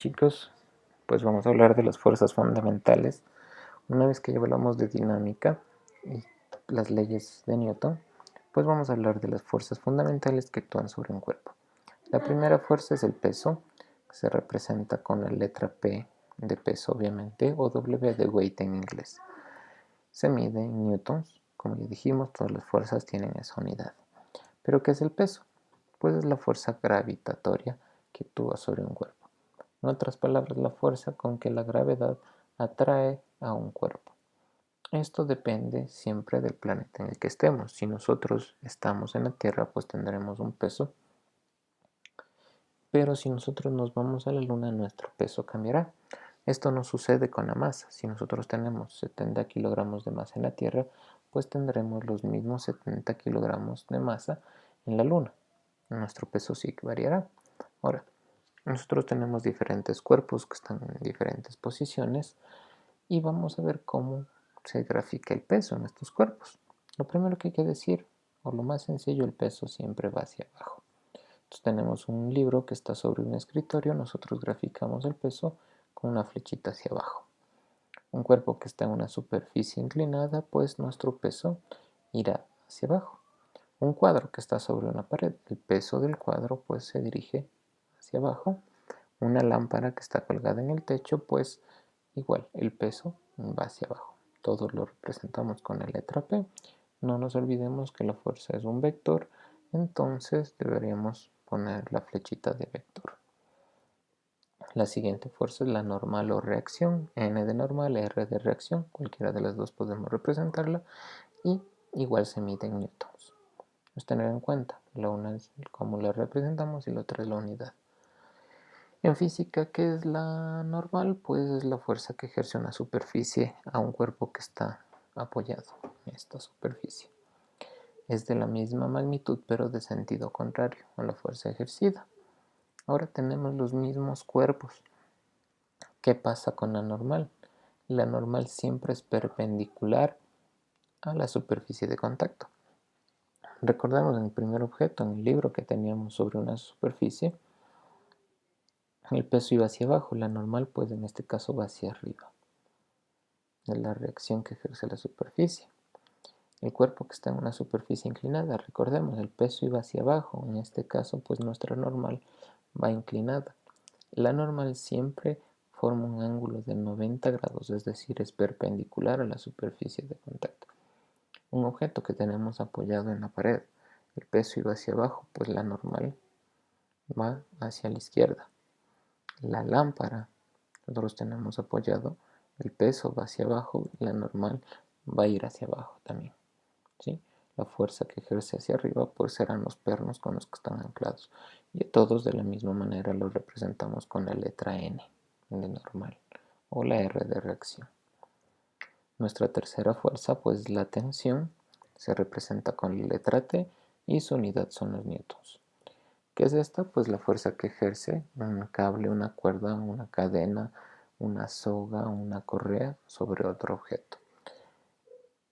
Chicos, pues vamos a hablar de las fuerzas fundamentales. Una vez que ya hablamos de dinámica y las leyes de Newton, pues vamos a hablar de las fuerzas fundamentales que actúan sobre un cuerpo. La primera fuerza es el peso, que se representa con la letra P de peso, obviamente, o W de weight en inglés. Se mide en newtons, como ya dijimos, todas las fuerzas tienen esa unidad. ¿Pero qué es el peso? Pues es la fuerza gravitatoria que actúa sobre un cuerpo. En otras palabras, la fuerza con que la gravedad atrae a un cuerpo. Esto depende siempre del planeta en el que estemos. Si nosotros estamos en la Tierra, pues tendremos un peso. Pero si nosotros nos vamos a la Luna, nuestro peso cambiará. Esto no sucede con la masa. Si nosotros tenemos 70 kilogramos de masa en la Tierra, pues tendremos los mismos 70 kilogramos de masa en la Luna. Nuestro peso sí que variará. Ahora, nosotros tenemos diferentes cuerpos que están en diferentes posiciones y vamos a ver cómo se grafica el peso en estos cuerpos. Lo primero que hay que decir, o lo más sencillo, el peso siempre va hacia abajo. Entonces tenemos un libro que está sobre un escritorio, nosotros graficamos el peso con una flechita hacia abajo. Un cuerpo que está en una superficie inclinada, pues nuestro peso irá hacia abajo. Un cuadro que está sobre una pared, el peso del cuadro pues se dirige hacia abajo. Una lámpara que está colgada en el techo, pues igual el peso va hacia abajo. Todo lo representamos con la letra P. No nos olvidemos que la fuerza es un vector, entonces deberíamos poner la flechita de vector. La siguiente fuerza es la normal o reacción, N de normal, R de reacción, cualquiera de las dos podemos representarla y igual se mide en newtons. Es tener en cuenta, la una es cómo la representamos y la otra es la unidad. En física, ¿qué es la normal? Pues es la fuerza que ejerce una superficie a un cuerpo que está apoyado en esta superficie. Es de la misma magnitud pero de sentido contrario a la fuerza ejercida. Ahora tenemos los mismos cuerpos. ¿Qué pasa con la normal? La normal siempre es perpendicular a la superficie de contacto. Recordamos en el primer objeto, en el libro que teníamos sobre una superficie, el peso iba hacia abajo, la normal pues en este caso va hacia arriba, de la reacción que ejerce la superficie. El cuerpo que está en una superficie inclinada, recordemos, el peso iba hacia abajo, en este caso pues nuestra normal va inclinada. La normal siempre forma un ángulo de 90 grados, es decir, es perpendicular a la superficie de contacto. Un objeto que tenemos apoyado en la pared, el peso iba hacia abajo, pues la normal va hacia la izquierda. La lámpara, nosotros tenemos apoyado, el peso va hacia abajo, la normal va a ir hacia abajo también. ¿Sí? La fuerza que ejerce hacia arriba pues serán los pernos con los que están anclados. Y a todos de la misma manera los representamos con la letra N de normal o la R de reacción. Nuestra tercera fuerza pues la tensión, se representa con la letra T y su unidad son los newtons. ¿Qué es esta? Pues la fuerza que ejerce un cable, una cuerda, una cadena, una soga, una correa sobre otro objeto.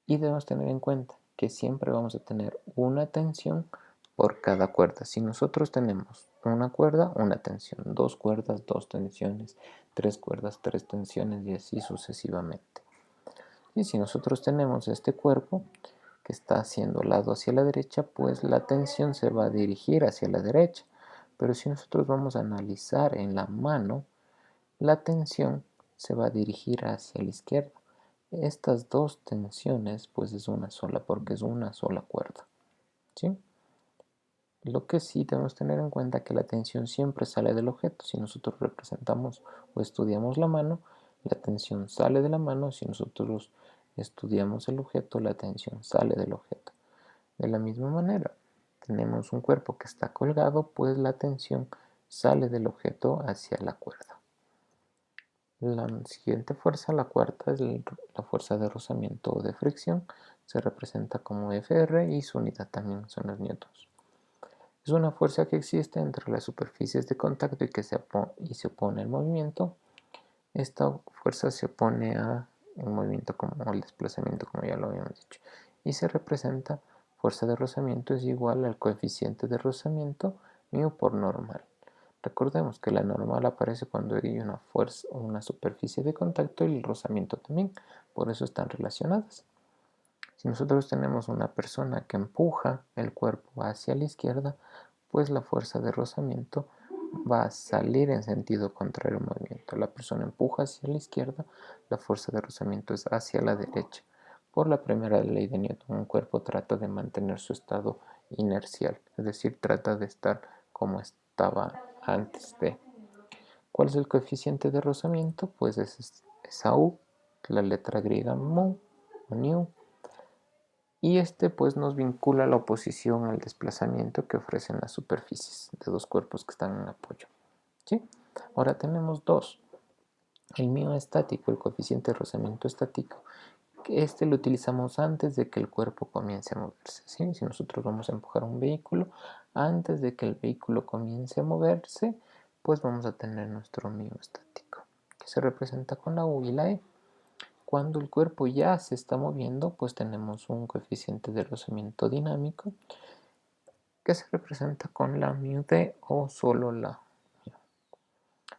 Y debemos tener en cuenta que siempre vamos a tener una tensión por cada cuerda. Si nosotros tenemos una cuerda, una tensión, dos cuerdas, dos tensiones, tres cuerdas, tres tensiones y así sucesivamente. Y si nosotros tenemos este cuerpo que está haciendo lado hacia la derecha, pues la tensión se va a dirigir hacia la derecha. Pero si nosotros vamos a analizar en la mano, la tensión se va a dirigir hacia la izquierda. Estas dos tensiones pues es una sola porque es una sola cuerda, ¿sí? Lo que sí debemos tener en cuenta es que la tensión siempre sale del objeto. Si nosotros representamos o estudiamos la mano, la tensión sale de la mano. Si nosotros estudiamos el objeto, la tensión sale del objeto. De la misma manera, tenemos un cuerpo que está colgado, pues la tensión sale del objeto hacia la cuerda. La siguiente fuerza, la cuarta, es la fuerza de rozamiento o de fricción. Se representa como Fr y su unidad también son los newtons. Es una fuerza que existe entre las superficies de contacto y que se opone al movimiento. Esta fuerza se opone al movimiento como al desplazamiento, como ya lo habíamos dicho. Y se representa, fuerza de rozamiento es igual al coeficiente de rozamiento, μ por normal. Recordemos que la normal aparece cuando hay una fuerza o una superficie de contacto y el rozamiento también, por eso están relacionadas. Si nosotros tenemos una persona que empuja el cuerpo hacia la izquierda, pues la fuerza de rozamiento va a salir en sentido contrario al movimiento. La persona empuja hacia la izquierda, la fuerza de rozamiento es hacia la derecha. Por la primera ley de Newton, un cuerpo trata de mantener su estado inercial, es decir, trata de estar como estaba antes de. ¿Cuál es el coeficiente de rozamiento? Pues esa U, la letra griega mu o nu, y este pues nos vincula la oposición al desplazamiento que ofrecen las superficies de dos cuerpos que están en apoyo. ¿Sí? Ahora tenemos dos. El mío estático, el coeficiente de rozamiento estático, que este lo utilizamos antes de que el cuerpo comience a moverse. ¿Sí? Si nosotros vamos a empujar un vehículo, antes de que el vehículo comience a moverse, pues vamos a tener nuestro mío estático, que se representa con la U y la E. Cuando el cuerpo ya se está moviendo, pues tenemos un coeficiente de rozamiento dinámico que se representa con la mu d o solo la mu.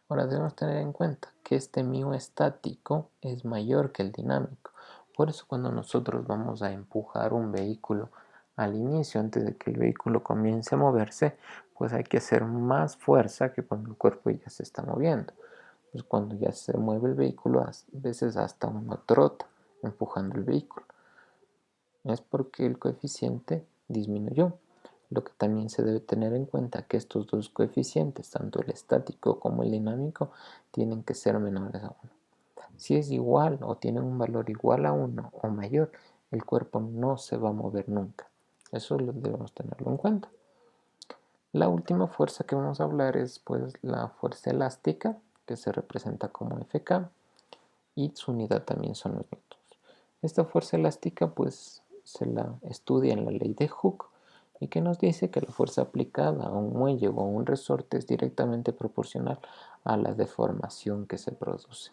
Ahora debemos tener en cuenta que este mu estático es mayor que el dinámico. Por eso cuando nosotros vamos a empujar un vehículo al inicio, antes de que el vehículo comience a moverse, pues hay que hacer más fuerza que cuando el cuerpo ya se está moviendo. Pues cuando ya se mueve el vehículo, a veces hasta uno trota empujando el vehículo. Es porque el coeficiente disminuyó. Lo que también se debe tener en cuenta que estos dos coeficientes, tanto el estático como el dinámico, tienen que ser menores a 1. Si es igual o tienen un valor igual a 1 o mayor, el cuerpo no se va a mover nunca. Eso debemos tenerlo en cuenta. La última fuerza que vamos a hablar es pues la fuerza elástica, que se representa como Fk, y su unidad también son los newtons. Esta fuerza elástica pues se la estudia en la ley de Hooke y que nos dice que la fuerza aplicada a un muelle o a un resorte es directamente proporcional a la deformación que se produce.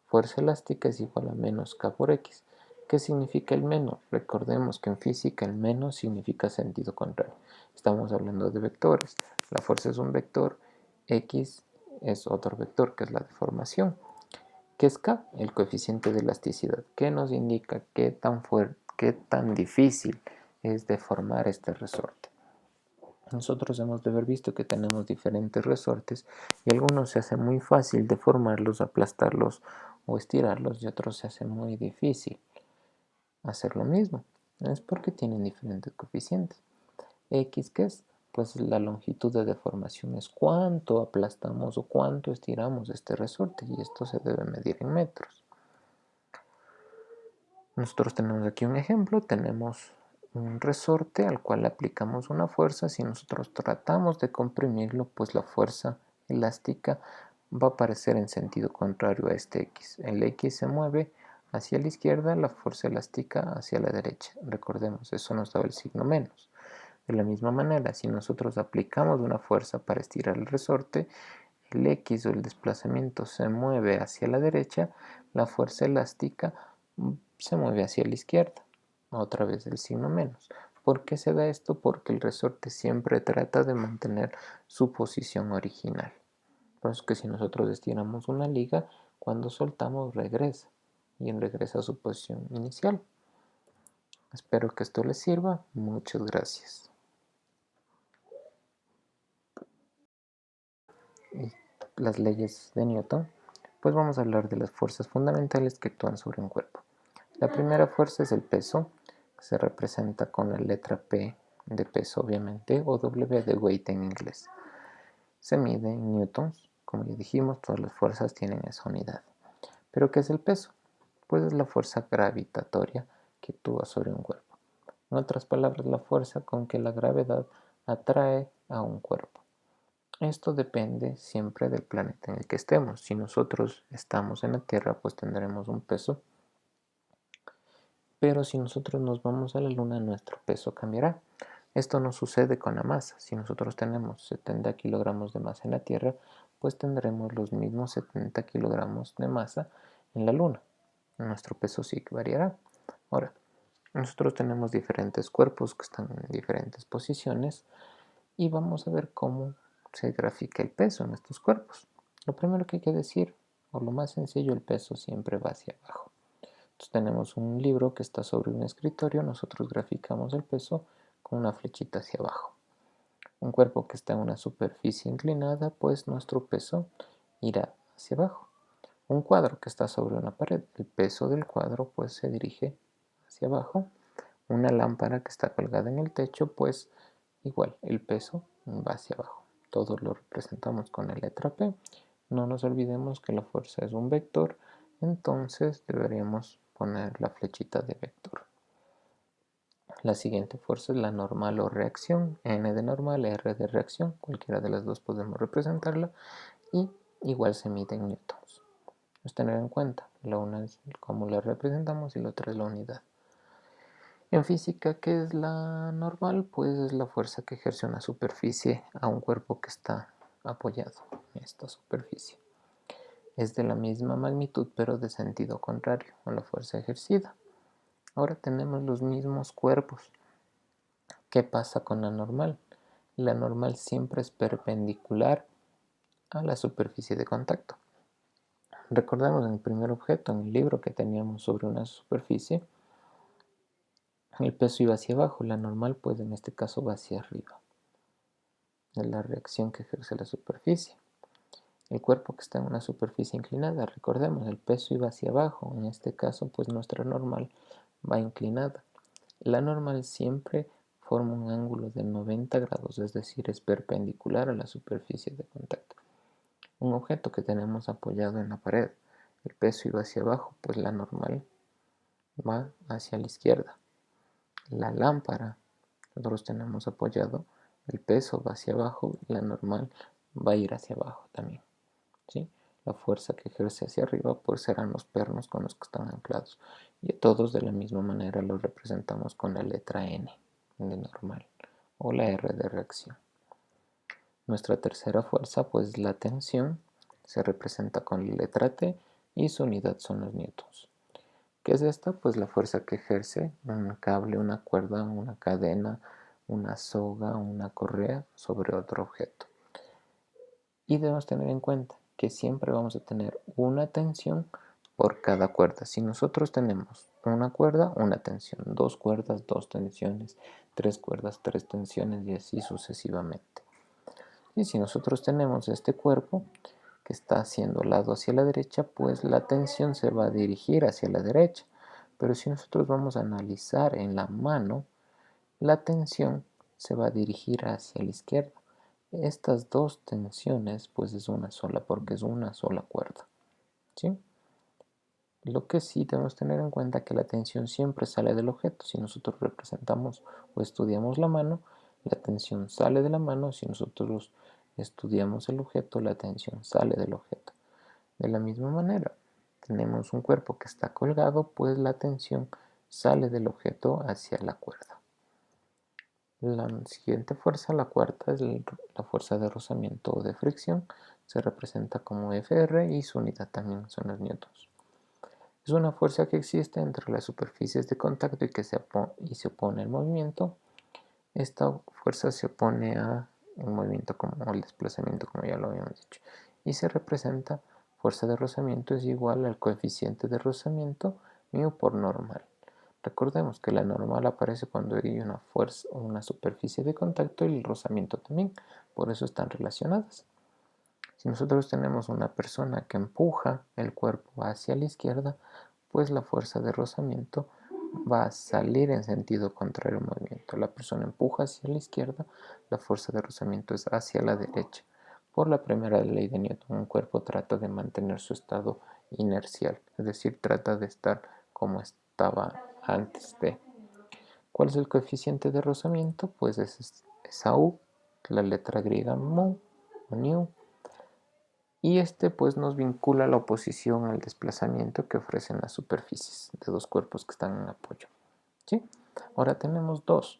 Fuerza elástica es igual a menos K por X. ¿Qué significa el menos? Recordemos que en física el menos significa sentido contrario. Estamos hablando de vectores. La fuerza es un vector, X es otro vector que es la deformación. ¿Qué es K? El coeficiente de elasticidad. ¿Qué nos indica qué tan fuerte, qué tan difícil es deformar este resorte? Nosotros hemos de haber visto que tenemos diferentes resortes y algunos se hace muy fácil deformarlos, aplastarlos o estirarlos y otros se hace muy difícil hacer lo mismo. Es porque tienen diferentes coeficientes. X, ¿qué es? Pues la longitud de deformación es cuánto aplastamos o cuánto estiramos este resorte y esto se debe medir en metros. Nosotros tenemos aquí un ejemplo, tenemos un resorte al cual le aplicamos una fuerza. Si nosotros tratamos de comprimirlo, pues la fuerza elástica va a aparecer en sentido contrario a este X. El X se mueve hacia la izquierda, la fuerza elástica hacia la derecha. Recordemos, eso nos da el signo menos. De la misma manera, si nosotros aplicamos una fuerza para estirar el resorte, el X o el desplazamiento se mueve hacia la derecha, la fuerza elástica se mueve hacia la izquierda. Otra vez el signo menos. ¿Por qué se da esto? Porque el resorte siempre trata de mantener su posición original. Por eso que si nosotros estiramos una liga, cuando soltamos regresa y regresa a su posición inicial. Espero que esto les sirva. Muchas gracias. Y las leyes de Newton, pues vamos a hablar de las fuerzas fundamentales que actúan sobre un cuerpo. La primera fuerza es el peso, que se representa con la letra P de peso obviamente, o W de weight en inglés. Se mide en newtons, como ya dijimos, todas las fuerzas tienen esa unidad. ¿Pero qué es el peso? Pues es la fuerza gravitatoria que actúa sobre un cuerpo. En otras palabras, la fuerza con que la gravedad atrae a un cuerpo. Esto depende siempre del planeta en el que estemos. Si nosotros estamos en la Tierra, pues tendremos un peso. Pero si nosotros nos vamos a la Luna, nuestro peso cambiará. Esto no sucede con la masa. Si nosotros tenemos 70 kilogramos de masa en la Tierra, pues tendremos los mismos 70 kilogramos de masa en la Luna. Nuestro peso sí que variará. Ahora, nosotros tenemos diferentes cuerpos que están en diferentes posiciones y vamos a ver cómo se grafica el peso en estos cuerpos? Lo primero que hay que decir, o lo más sencillo, el peso siempre va hacia abajo. Entonces tenemos un libro que está sobre un escritorio, nosotros graficamos el peso con una flechita hacia abajo. Un cuerpo que está en una superficie inclinada, pues nuestro peso irá hacia abajo. Un cuadro que está sobre una pared, el peso del cuadro pues se dirige hacia abajo. Una lámpara que está colgada en el techo, pues igual, el peso va hacia abajo. Todo lo representamos con la letra P. No nos olvidemos que la fuerza es un vector, entonces deberíamos poner la flechita de vector. La siguiente fuerza es la normal o reacción, N de normal, R de reacción, cualquiera de las dos podemos representarla, y igual se mide en newtons. Es tener en cuenta, la una es cómo la representamos y la otra es la unidad. En física, ¿qué es la normal? Pues es la fuerza que ejerce una superficie a un cuerpo que está apoyado en esta superficie. Es de la misma magnitud pero de sentido contrario a la fuerza ejercida. Ahora tenemos los mismos cuerpos. ¿Qué pasa con la normal? La normal siempre es perpendicular a la superficie de contacto. Recordemos en el primer objeto, en el libro que teníamos sobre una superficie, el peso iba hacia abajo, la normal pues en este caso va hacia arriba. Es la reacción que ejerce la superficie. El cuerpo que está en una superficie inclinada, recordemos, el peso iba hacia abajo, en este caso pues nuestra normal va inclinada. La normal siempre forma un ángulo de 90 grados, es decir, es perpendicular a la superficie de contacto. Un objeto que tenemos apoyado en la pared, el peso iba hacia abajo, pues la normal va hacia la izquierda. La lámpara, nosotros tenemos apoyado, el peso va hacia abajo, la normal va a ir hacia abajo también, ¿sí? La fuerza que ejerce hacia arriba pues serán los pernos con los que están anclados. Y a todos de la misma manera los representamos con la letra N de normal o la R de reacción. Nuestra tercera fuerza pues es la tensión, se representa con la letra T y su unidad son los newtons. ¿Qué es esta? Pues la fuerza que ejerce un cable, una cuerda, una cadena, una soga, una correa sobre otro objeto. Y debemos tener en cuenta que siempre vamos a tener una tensión por cada cuerda. Si nosotros tenemos una cuerda, una tensión, dos cuerdas, dos tensiones, tres cuerdas, tres tensiones y así sucesivamente. Y si nosotros tenemos este cuerpo que está haciendo lado hacia la derecha, pues la tensión se va a dirigir hacia la derecha. Pero si nosotros vamos a analizar en la mano, la tensión se va a dirigir hacia la izquierda. Estas dos tensiones pues es una sola porque es una sola cuerda, ¿sí? Lo que sí debemos tener en cuenta es que la tensión siempre sale del objeto. Si nosotros representamos o estudiamos la mano, la tensión sale de la mano. Si nosotros estudiamos el objeto, la tensión sale del objeto. De la misma manera, tenemos un cuerpo que está colgado, pues la tensión sale del objeto hacia la cuerda. La siguiente fuerza, la cuarta, es la fuerza de rozamiento o de fricción. Se representa como Fr y su unidad también son los newtons. Es una fuerza que existe entre las superficies de contacto y se opone al movimiento. Esta fuerza se opone a un movimiento como el desplazamiento, como ya lo habíamos dicho. Y se representa, fuerza de rozamiento es igual al coeficiente de rozamiento μ por normal. Recordemos que la normal aparece cuando hay una fuerza o una superficie de contacto y el rozamiento también, por eso están relacionadas. Si nosotros tenemos una persona que empuja el cuerpo hacia la izquierda, pues la fuerza de rozamiento va a salir en sentido contrario al movimiento. La persona empuja hacia la izquierda, la fuerza de rozamiento es hacia la derecha. Por la primera ley de Newton, un cuerpo trata de mantener su estado inercial, es decir, trata de estar como estaba antes de. ¿Cuál es el coeficiente de rozamiento? Pues es esa U, la letra griega mu, nu, y este pues nos vincula la oposición al desplazamiento que ofrecen las superficies de dos cuerpos que están en apoyo, ¿sí? Ahora tenemos dos.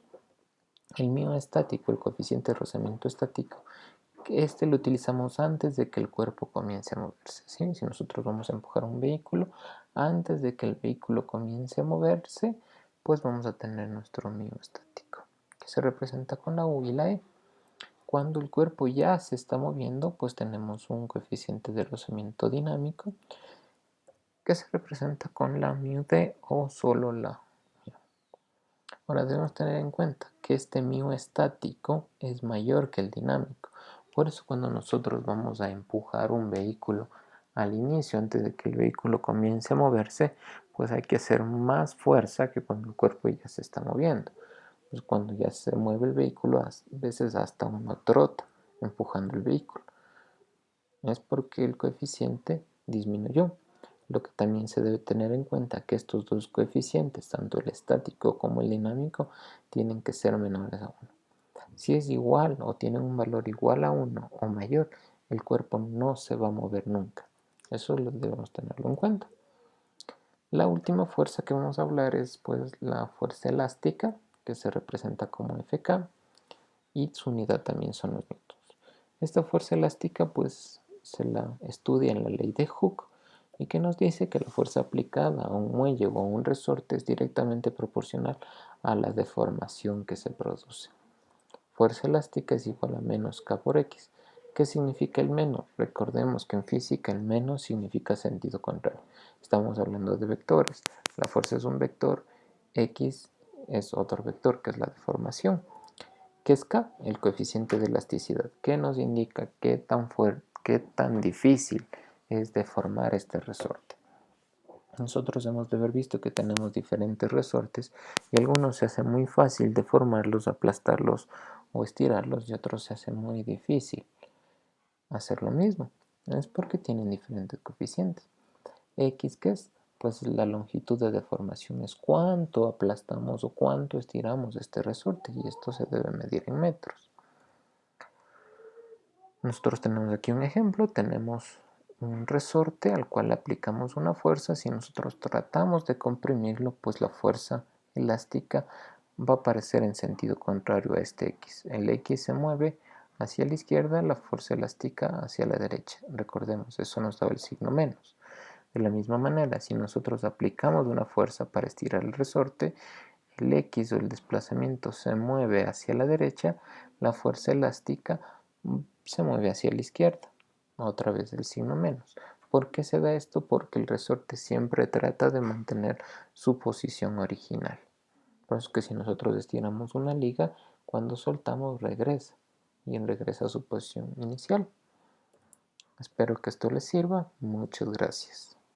El mío estático, el coeficiente de rozamiento estático, que este lo utilizamos antes de que el cuerpo comience a moverse, ¿sí? Si nosotros vamos a empujar un vehículo, antes de que el vehículo comience a moverse, pues vamos a tener nuestro mío estático, que se representa con la U y la E. Cuando el cuerpo ya se está moviendo, pues tenemos un coeficiente de rozamiento dinámico que se representa con la μd o solo la μ. Ahora debemos tener en cuenta que este μ estático es mayor que el dinámico. Por eso cuando nosotros vamos a empujar un vehículo al inicio, antes de que el vehículo comience a moverse, pues hay que hacer más fuerza que cuando el cuerpo ya se está moviendo. Pues cuando ya se mueve el vehículo, a veces hasta uno trota empujando el vehículo. Es porque el coeficiente disminuyó. Lo que también se debe tener en cuenta que estos dos coeficientes, tanto el estático como el dinámico, tienen que ser menores a 1. Si es igual o tienen un valor igual a 1 o mayor, el cuerpo no se va a mover nunca. Eso lo debemos tenerlo en cuenta. La última fuerza que vamos a hablar es pues la fuerza elástica, que se representa como Fk, y su unidad también son los newtons. Esta fuerza elástica pues se la estudia en la ley de Hooke y que nos dice que la fuerza aplicada a un muelle o a un resorte es directamente proporcional a la deformación que se produce. Fuerza elástica es igual a menos K por X. ¿Qué significa el menos? Recordemos que en física el menos significa sentido contrario. Estamos hablando de vectores. La fuerza es un vector, X es otro vector que es la deformación. ¿Qué es K? El coeficiente de elasticidad. ¿Qué nos indica qué tan fuerte, qué tan difícil es deformar este resorte? Nosotros hemos de haber visto que tenemos diferentes resortes y algunos se hace muy fácil deformarlos, aplastarlos o estirarlos y otros se hace muy difícil hacer lo mismo. Es porque tienen diferentes coeficientes. X, ¿qué es? Pues la longitud de deformación es cuánto aplastamos o cuánto estiramos este resorte y esto se debe medir en metros. Nosotros tenemos aquí un ejemplo, tenemos un resorte al cual le aplicamos una fuerza. Si nosotros tratamos de comprimirlo, pues la fuerza elástica va a aparecer en sentido contrario a este X. El X se mueve hacia la izquierda, la fuerza elástica hacia la derecha. Recordemos, eso nos da el signo menos. De la misma manera, si nosotros aplicamos una fuerza para estirar el resorte, el X o el desplazamiento se mueve hacia la derecha, la fuerza elástica se mueve hacia la izquierda. Otra vez el signo menos. ¿Por qué se da esto? Porque el resorte siempre trata de mantener su posición original. Por eso que si nosotros estiramos una liga, cuando soltamos regresa y regresa a su posición inicial. Espero que esto les sirva. Muchas gracias.